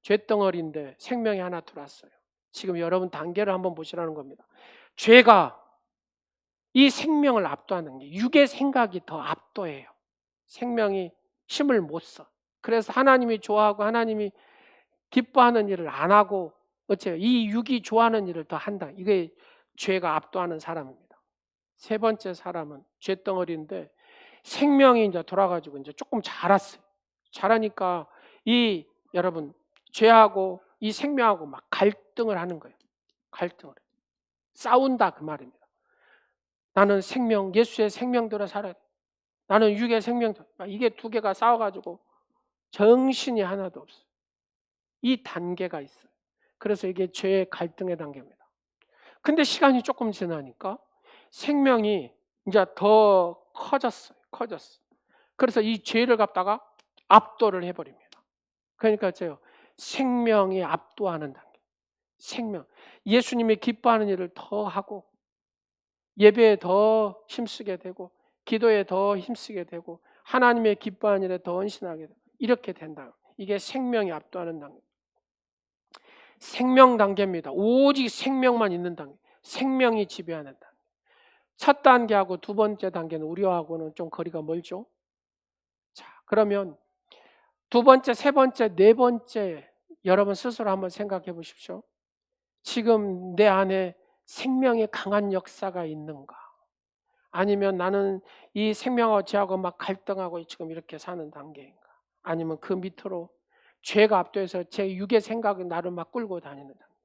죄덩어리인데 생명이 하나 들어왔어요. 지금 여러분 단계를 한번 보시라는 겁니다. 죄가 이 생명을 압도하는 게 육의 생각이 더 압도해요. 생명이 힘을 못 써. 그래서 하나님이 좋아하고 하나님이 기뻐하는 일을 안 하고 어째요? 이 육이 좋아하는 일을 더 한다. 이게 죄가 압도하는 사람입니다. 세 번째 사람은 죄덩어리인데 생명이 이제 돌아가지고 이제 조금 자랐어요. 자라니까 이 여러분 죄하고 이 생명하고 막 갈등을 하는 거예요. 갈등을 싸운다 그 말입니다. 나는 생명, 예수의 생명대로 살아야 돼. 나는 육의 생명대로. 이게 두 개가 싸워가지고 정신이 하나도 없어요. 이 단계가 있어요. 그래서 이게 죄의 갈등의 단계입니다. 근데 시간이 조금 지나니까 생명이 이제 더 커졌어요. 그래서 이 죄를 갖다가 압도를 해버립니다. 그러니까 생명이 압도하는 단계. 생명. 예수님이 기뻐하는 일을 더 하고 예배에 더 힘쓰게 되고 기도에 더 힘쓰게 되고 하나님의 기뻐하는 일에 더 헌신하게 되고 이렇게 된다. 이게 생명이 압도하는 단계. 생명 단계입니다. 오직 생명만 있는 단계. 생명이 지배하는 단계. 첫 단계하고 두 번째 단계는 우리하고는 좀 거리가 멀죠. 자, 그러면 두 번째, 세 번째, 네 번째 여러분 스스로 한번 생각해 보십시오. 지금 내 안에 생명의 강한 역사가 있는가? 아니면 나는 이 생명하고 죄하고 막 갈등하고 지금 이렇게 사는 단계인가? 아니면 그 밑으로 죄가 압도해서 제 육의 생각이 나를 막 끌고 다니는 단계.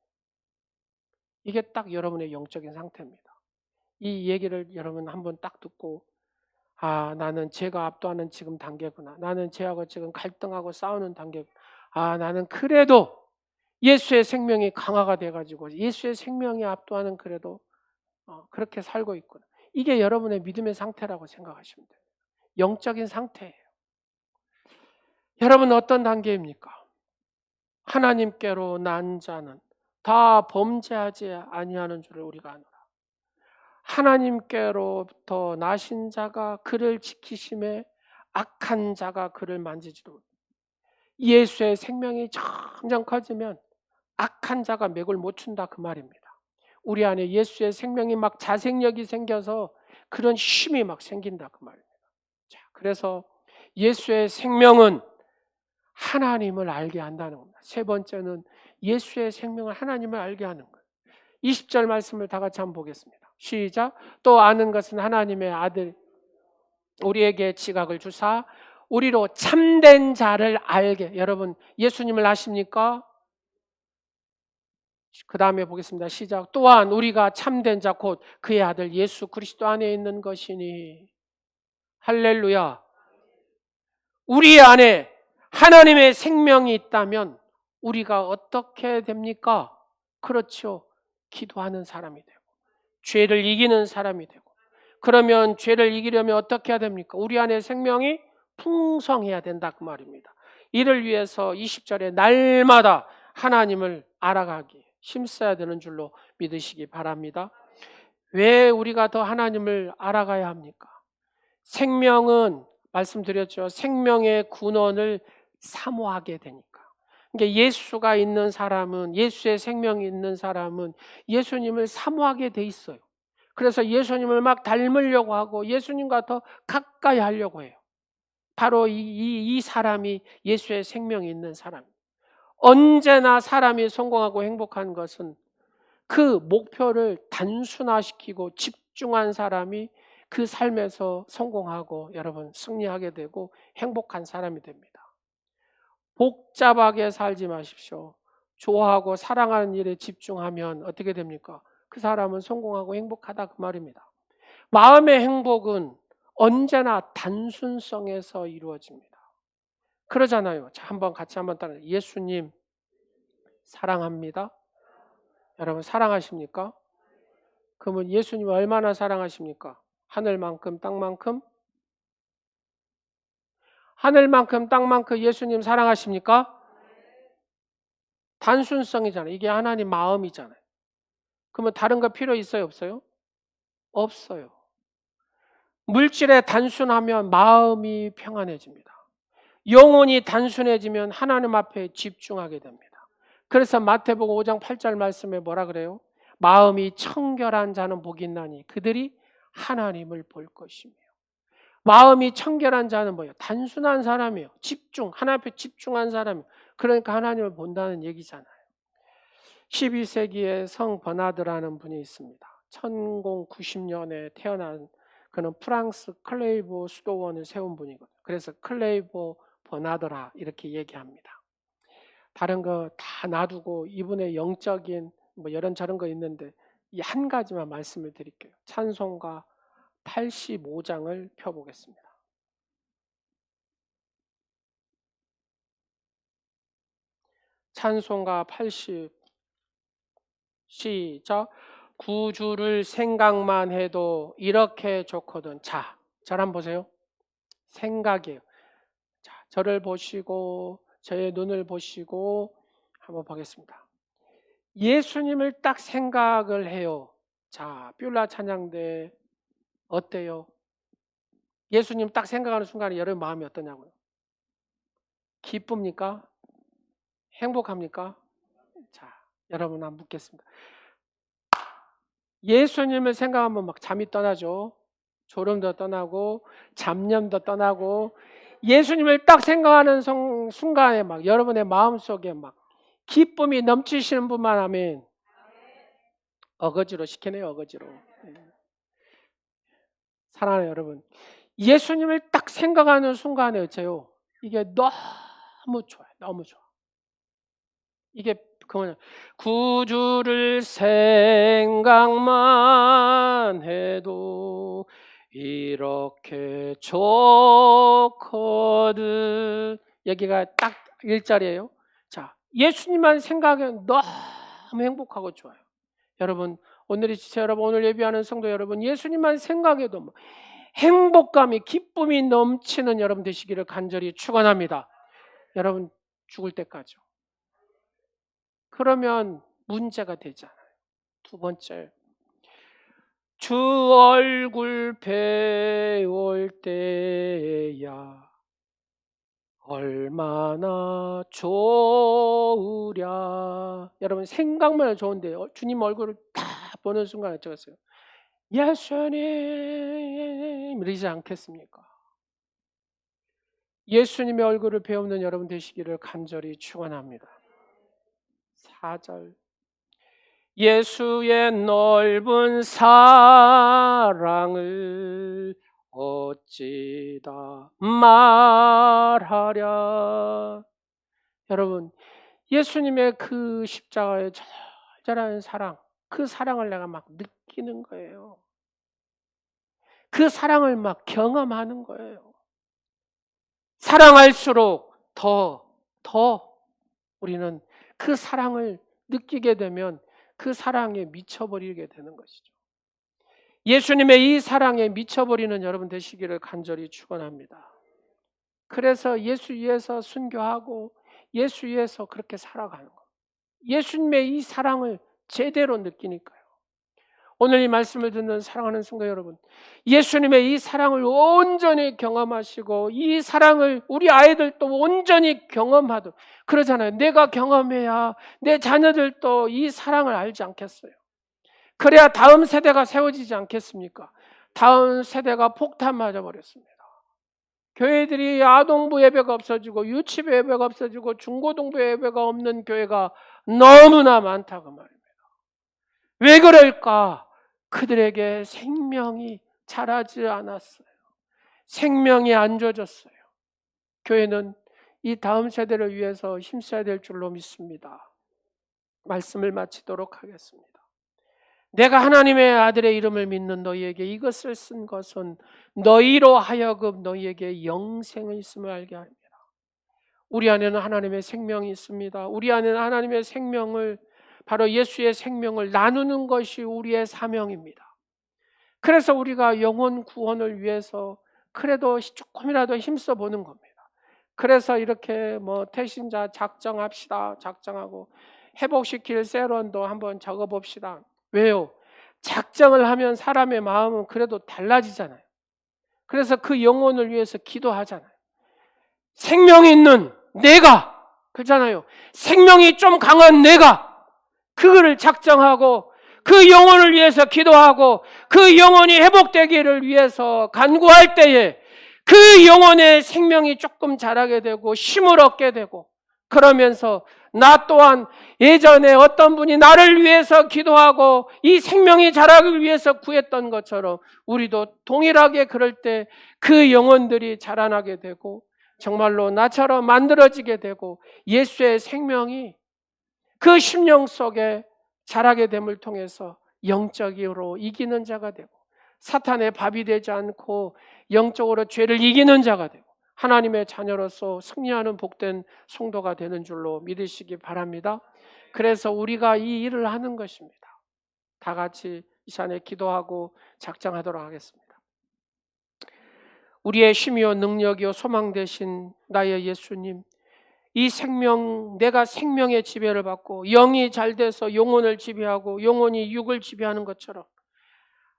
이게 딱 여러분의 영적인 상태입니다. 이 얘기를 여러분 한번 딱 듣고, 아, 나는 죄가 압도하는 지금 단계구나. 나는 죄하고 지금 갈등하고 싸우는 단계. 아, 나는 그래도 예수의 생명이 강화가 돼가지고 예수의 생명이 압도하는 그래도 그렇게 살고 있구나. 이게 여러분의 믿음의 상태라고 생각하시면 돼요. 영적인 상태예요. 여러분 어떤 단계입니까? 하나님께로 난 자는 다 범죄하지 아니하는 줄을 우리가 아노라. 하나님께로부터 나신 자가 그를 지키심에 악한 자가 그를 만지지도 못해. 예수의 생명이 점점 커지면 악한 자가 맥을 못 춘다 그 말입니다. 우리 안에 예수의 생명이 막 자생력이 생겨서 그런 힘이 막 생긴다 그 말입니다. 자, 그래서 예수의 생명은 하나님을 알게 한다는 겁니다. 세 번째는 예수의 생명을 하나님을 알게 하는 거예요. 20절 말씀을 다 같이 한번 보겠습니다. 시작. 또 아는 것은 하나님의 아들 우리에게 지각을 주사 우리로 참된 자를 알게. 여러분 예수님을 아십니까? 그 다음에 보겠습니다. 시작. 또한 우리가 참된 자 곧 그의 아들 예수 그리스도 안에 있는 것이니. 할렐루야. 우리 안에 하나님의 생명이 있다면 우리가 어떻게 됩니까? 그렇죠. 기도하는 사람이 되고 죄를 이기는 사람이 되고. 그러면 죄를 이기려면 어떻게 해야 됩니까? 우리 안에 생명이 풍성해야 된다 그 말입니다. 이를 위해서 20절에 날마다 하나님을 알아가기 힘써야 되는 줄로 믿으시기 바랍니다. 왜 우리가 더 하나님을 알아가야 합니까? 생명은 말씀드렸죠. 생명의 군원을 사모하게 되니까. 그러니까 예수가 있는 사람은 예수의 생명이 있는 사람은 예수님을 사모하게 돼 있어요. 그래서 예수님을 막 닮으려고 하고 예수님과 더 가까이 하려고 해요. 바로 이 사람이 예수의 생명이 있는 사람. 언제나 사람이 성공하고 행복한 것은 그 목표를 단순화시키고 집중한 사람이 그 삶에서 성공하고 여러분 승리하게 되고 행복한 사람이 됩니다. 복잡하게 살지 마십시오. 좋아하고 사랑하는 일에 집중하면 어떻게 됩니까? 그 사람은 성공하고 행복하다 그 말입니다. 마음의 행복은 언제나 단순성에서 이루어집니다. 그러잖아요. 자, 한번 같이 한번 따라. 예수님 사랑합니다. 여러분 사랑하십니까? 그러면 예수님 얼마나 사랑하십니까? 하늘만큼 땅만큼? 하늘만큼 땅만큼 예수님 사랑하십니까? 단순성이잖아요. 이게 하나님 마음이잖아요. 그러면 다른 거 필요 있어요? 없어요? 없어요. 물질에 단순하면 마음이 평안해집니다. 영혼이 단순해지면 하나님 앞에 집중하게 됩니다. 그래서 마태복음 5장 8절 말씀에 뭐라 그래요? 마음이 청결한 자는 복이 있나니 그들이 하나님을 볼 것이며. 마음이 청결한 자는 뭐예요? 단순한 사람이에요. 집중, 하나님 앞에 집중한 사람이에요. 그러니까 하나님을 본다는 얘기잖아요. 12세기에 성 버나드라는 분이 있습니다. 1090년에 태어난 그는 프랑스 클레이보 수도원을 세운 분이거든요. 그래서 클레이보 버나드라 이렇게 얘기합니다. 다른 거 다 놔두고 이분의 영적인 뭐 이런저런 거 있는데 이 한 가지만 말씀을 드릴게요. 찬송가 85장을 펴보겠습니다. 찬송가 80 시작. 구주를 생각만 해도 이렇게 좋거든. 자, 저를 한번 보세요. 생각이에요. 자, 저를 보시고 저의 눈을 보시고 한번 보겠습니다. 예수님을 딱 생각을 해요. 자, 뷸라 찬양대 어때요? 예수님 딱 생각하는 순간에 여러분 마음이 어떠냐고요? 기쁩니까? 행복합니까? 자, 여러분 한번 묻겠습니다. 예수님을 생각하면 막 잠이 떠나죠. 졸음도 떠나고 잡념도 떠나고 예수님을 딱 생각하는 순간에 막 여러분의 마음속에 막 기쁨이 넘치시는 분만 하면 어거지로 시키네요. 어거지로. 사랑하는 여러분, 예수님을 딱 생각하는 순간에 어째요? 이게 너무 좋아요. 너무 좋아. 이게 그거는 구주를 생각만 해도 이렇게 좋거든. 여기가 딱 1절이에요. 자, 예수님만 생각하면 너무 행복하고 좋아요. 여러분, 오늘이 진짜 여러분, 오늘 예배하는 성도 여러분, 예수님만 생각해도 뭐 행복감이, 기쁨이 넘치는 여러분 되시기를 간절히 축원합니다. 여러분, 죽을 때까지요. 그러면 문제가 되잖아요. 두 번째, 주 얼굴 배울 때야 얼마나 좋으랴. 여러분 생각만 해도 좋은데 주님 얼굴을 딱 보는 순간 어쩌겠어요? 예수님 이러지 않겠습니까? 예수님의 얼굴을 배우는 여러분 되시기를 간절히 축원합니다. 4절, 예수의 넓은 사랑을 어찌다 말하랴. 여러분, 예수님의 그 십자가의 절절한 사랑, 그 사랑을 내가 막 느끼는 거예요. 그 사랑을 막 경험하는 거예요. 사랑할수록 더 우리는 그 사랑을 느끼게 되면 그 사랑에 미쳐버리게 되는 것이죠. 예수님의 이 사랑에 미쳐버리는 여러분 되시기를 간절히 축원합니다. 그래서 예수 위에서 순교하고 예수 위에서 그렇게 살아가는 거. 예수님의 이 사랑을 제대로 느끼니까요. 오늘 이 말씀을 듣는 사랑하는 성도 여러분, 예수님의 이 사랑을 온전히 경험하시고 이 사랑을 우리 아이들도 온전히 경험하도록 그러잖아요. 내가 경험해야 내 자녀들도 이 사랑을 알지 않겠어요? 그래야 다음 세대가 세워지지 않겠습니까? 다음 세대가 폭탄 맞아버렸습니다. 교회들이 아동부 예배가 없어지고 유치부 예배가 없어지고 중고등부 예배가 없는 교회가 너무나 많다고 말입니다. 왜 그럴까? 그들에게 생명이 자라지 않았어요. 생명이 안 줘졌어요. 교회는 이 다음 세대를 위해서 힘써야 될 줄로 믿습니다. 말씀을 마치도록 하겠습니다. 내가 하나님의 아들의 이름을 믿는 너희에게 이것을 쓴 것은 너희로 하여금 너희에게 영생이 있음을 알게 합니다. 우리 안에는 하나님의 생명이 있습니다. 우리 안에는 하나님의 생명을 바로 예수의 생명을 나누는 것이 우리의 사명입니다. 그래서 우리가 영혼 구원을 위해서 그래도 조금이라도 힘써 보는 겁니다. 그래서 이렇게 태신자 작정합시다. 작정하고 회복시킬 세론도 한번 적어봅시다. 왜요? 작정을 하면 사람의 마음은 그래도 달라지잖아요. 그래서 그 영혼을 위해서 기도하잖아요. 생명이 있는 내가, 그렇잖아요. 생명이 좀 강한 내가 그거를 작정하고 그 영혼을 위해서 기도하고 그 영혼이 회복되기를 위해서 간구할 때에 그 영혼의 생명이 조금 자라게 되고 힘을 얻게 되고 그러면서 나 또한 예전에 어떤 분이 나를 위해서 기도하고 이 생명이 자라기 위해서 구했던 것처럼 우리도 동일하게 그럴 때 그 영혼들이 자라나게 되고 정말로 나처럼 만들어지게 되고 예수의 생명이 그 심령 속에 자라게 됨을 통해서 영적으로 이기는 자가 되고 사탄의 밥이 되지 않고 영적으로 죄를 이기는 자가 되고 하나님의 자녀로서 승리하는 복된 성도가 되는 줄로 믿으시기 바랍니다. 그래서 우리가 이 일을 하는 것입니다. 다 같이 이 시간에 기도하고 작정하도록 하겠습니다. 우리의 힘이요 능력이요 소망 되신 나의 예수님, 이 생명, 내가 생명의 지배를 받고 영이 잘 돼서 영혼을 지배하고 영혼이 육을 지배하는 것처럼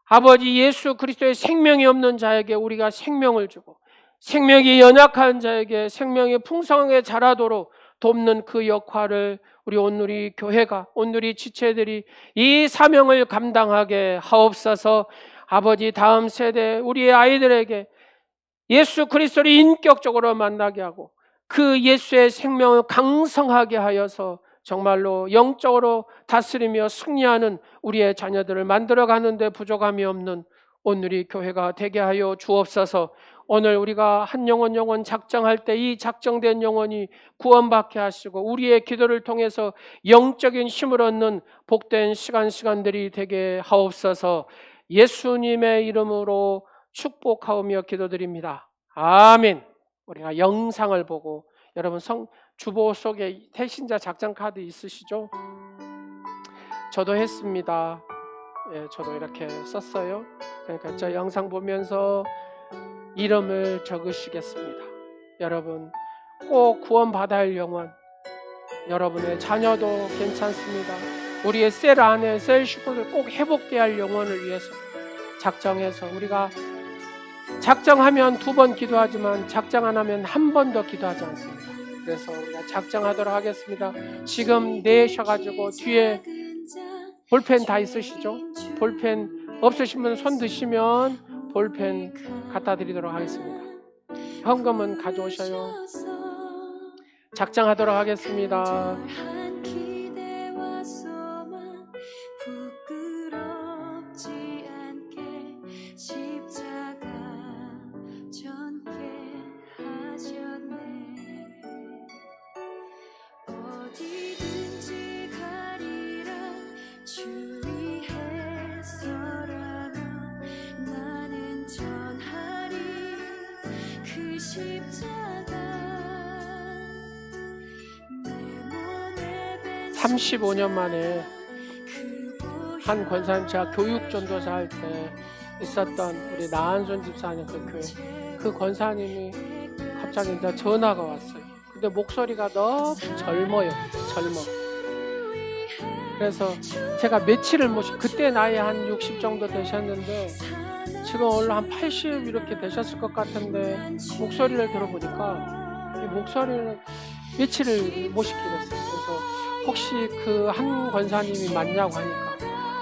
아버지 예수 그리스도의 생명이 없는 자에게 우리가 생명을 주고 생명이 연약한 자에게 생명이 풍성하게 자라도록 돕는 그 역할을 우리 온누리 교회가, 온누리 지체들이 이 사명을 감당하게 하옵소서. 아버지, 다음 세대 우리의 아이들에게 예수 그리스도를 인격적으로 만나게 하고 그 예수의 생명을 강성하게 하여서 정말로 영적으로 다스리며 승리하는 우리의 자녀들을 만들어가는 데 부족함이 없는 온누리 교회가 되게 하여 주옵소서. 오늘 우리가 한 영혼 작정할 때 이 작정된 영혼이 구원받게 하시고 우리의 기도를 통해서 영적인 힘을 얻는 복된 시간들이 되게 하옵소서. 예수님의 이름으로 축복하오며 기도드립니다. 아멘. 우리가 영상을 보고, 여러분 주보 속에 태신자 작전 카드 있으시죠? 저도 했습니다. 예, 저도 이렇게 썼어요. 그러니까 저 영상 보면서 이름을 적으시겠습니다. 여러분 꼭 구원받아야 할 영혼, 여러분의 자녀도 괜찮습니다. 우리의 셀 안에 셀 식구들 꼭 회복돼야 할 영혼을 위해서 작정해서, 우리가 작정하면 2번 기도하지만 작정 안 하면 한 번 더 기도하지 않습니다. 그래서 우리가 작정하도록 하겠습니다. 지금 내셔가지고 뒤에 볼펜 다 있으시죠? 볼펜 없으신 분 손 드시면 볼펜 갖다 드리도록 하겠습니다. 현금은 가져오셔요. 작정하도록 하겠습니다. 그 35년 만에 한 권사님, 제가 교육 전도사 할 때 있었던 우리 나한손 집사님 그 교회, 그 권사님이 갑자기 이제 전화가 왔어요. 근데 목소리가 너무 젊어. 그래서 제가 며칠을 그때 나이 한 60 정도 되셨는데 지금 원래 한 80 이렇게 되셨을 것 같은데 목소리를 들어보니까 이 목소리를 며칠을 모시게 됐어요. 그래서 혹시 그 한 권사님이 맞냐고 하니까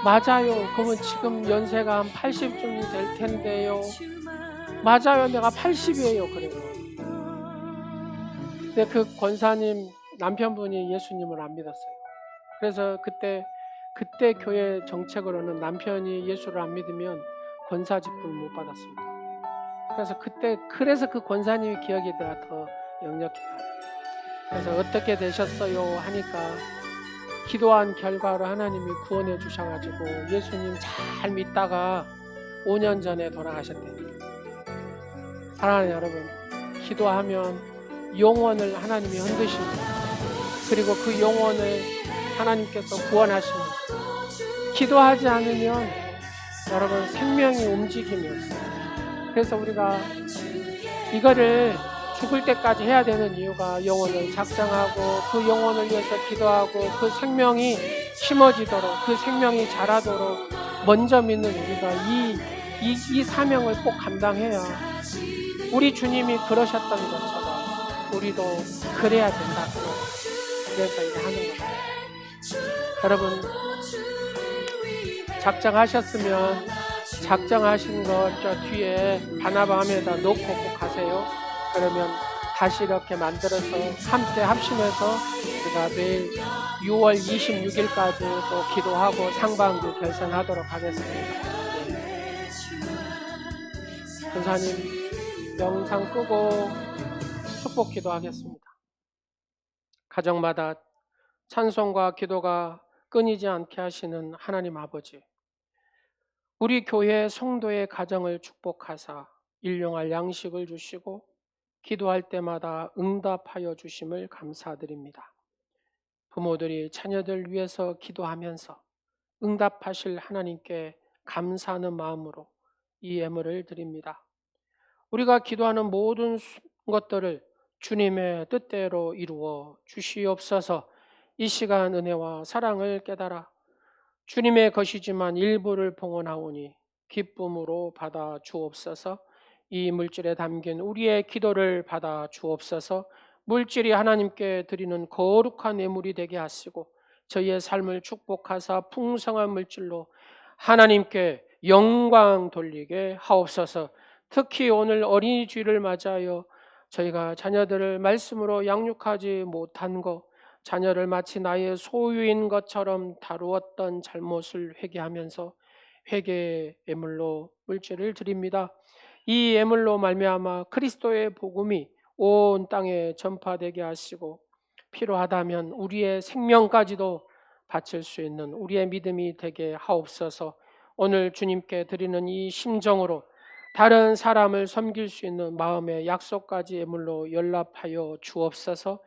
맞아요. 그러면 지금 연세가 한 80쯤이 될 텐데요. 맞아요. 내가 80이에요. 그래요. 근데 그 권사님 남편분이 예수님을 안 믿었어요. 그래서 그때 교회 정책으로는 남편이 예수를 안 믿으면 권사 직분을 못 받았습니다. 그래서 그 권사님이 기억이 내가 더 역력해요. 그래서 어떻게 되셨어요 하니까 기도한 결과로 하나님이 구원해 주셔가지고 예수님 잘 믿다가 5년 전에 돌아가셨대요. 사랑하는 여러분, 기도하면 영혼을 하나님이 흔드십니다. 그리고 그 영혼을 하나님께서 구원하십니다. 기도하지 않으면 여러분 생명이 움직임이 없어요. 그래서 우리가 이거를 죽을 때까지 해야 되는 이유가 영혼을 작정하고 그 영혼을 위해서 기도하고 그 생명이 심어지도록, 그 생명이 자라도록 먼저 믿는 우리가 이 사명을 꼭 감당해야, 우리 주님이 그러셨던 것처럼 우리도 그래야 된다고, 그래서 이제 하는 겁니다. 여러분 작정하셨으면 작정하신 것 저 뒤에 바나바함에다 놓고 꼭 가세요. 그러면 다시 이렇게 만들어서 함께 합심해서 우리가 매일 6월 26일까지 또 기도하고 상반기 결산하도록 하겠습니다. 권사님 영상 끄고 축복 기도하겠습니다. 가정마다 찬송과 기도가 끊이지 않게 하시는 하나님 아버지, 우리 교회 성도의 가정을 축복하사 일용할 양식을 주시고 기도할 때마다 응답하여 주심을 감사드립니다. 부모들이 자녀들 위해서 기도하면서 응답하실 하나님께 감사하는 마음으로 이 예물을 드립니다. 우리가 기도하는 모든 것들을 주님의 뜻대로 이루어 주시옵소서. 이 시간 은혜와 사랑을 깨달아 주님의 것이지만 일부를 봉헌하오니 기쁨으로 받아 주옵소서. 이 물질에 담긴 우리의 기도를 받아 주옵소서. 물질이 하나님께 드리는 거룩한 예물이 되게 하시고 저희의 삶을 축복하사 풍성한 물질로 하나님께 영광 돌리게 하옵소서. 특히 오늘 어린이 주일을 맞아요. 저희가 자녀들을 말씀으로 양육하지 못한 것, 자녀를 마치 나의 소유인 것처럼 다루었던 잘못을 회개하면서 회개의 예물로 물질을 드립니다. 이 예물로 말미암아 그리스도의 복음이 온 땅에 전파되게 하시고 필요하다면 우리의 생명까지도 바칠 수 있는 우리의 믿음이 되게 하옵소서. 오늘 주님께 드리는 이 심정으로 다른 사람을 섬길 수 있는 마음의 약속까지 예물로 연락하여 주옵소서.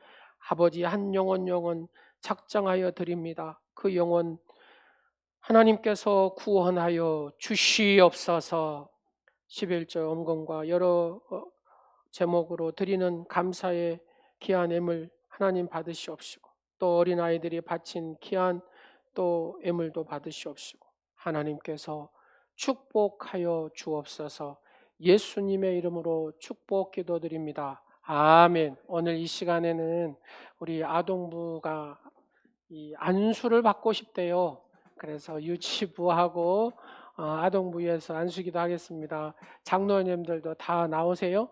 아버지, 한 영혼 작정하여 드립니다. 그 영혼 하나님께서 구원하여 주시옵소서. 11조 엄건과 여러 제목으로 드리는 감사의 귀한 예물 하나님 받으시옵시고, 또 어린아이들이 바친 귀한 또 예물도 받으시옵시고 하나님께서 축복하여 주옵소서. 예수님의 이름으로 축복 기도드립니다. 아멘. 오늘 이 시간에는 우리 아동부가 이 안수를 받고 싶대요. 그래서 유치부하고 아동부에서 안수기도 하겠습니다. 장로님들도 다 나오세요.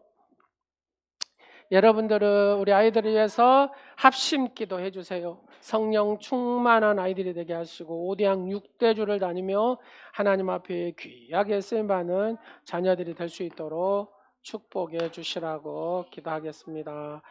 여러분들은 우리 아이들을 위해서 합심기도 해주세요. 성령 충만한 아이들이 되게 하시고 5대양 6대주를 다니며 하나님 앞에 귀하게 쓰임받는 자녀들이 될 수 있도록 축복해 주시라고 기도하겠습니다.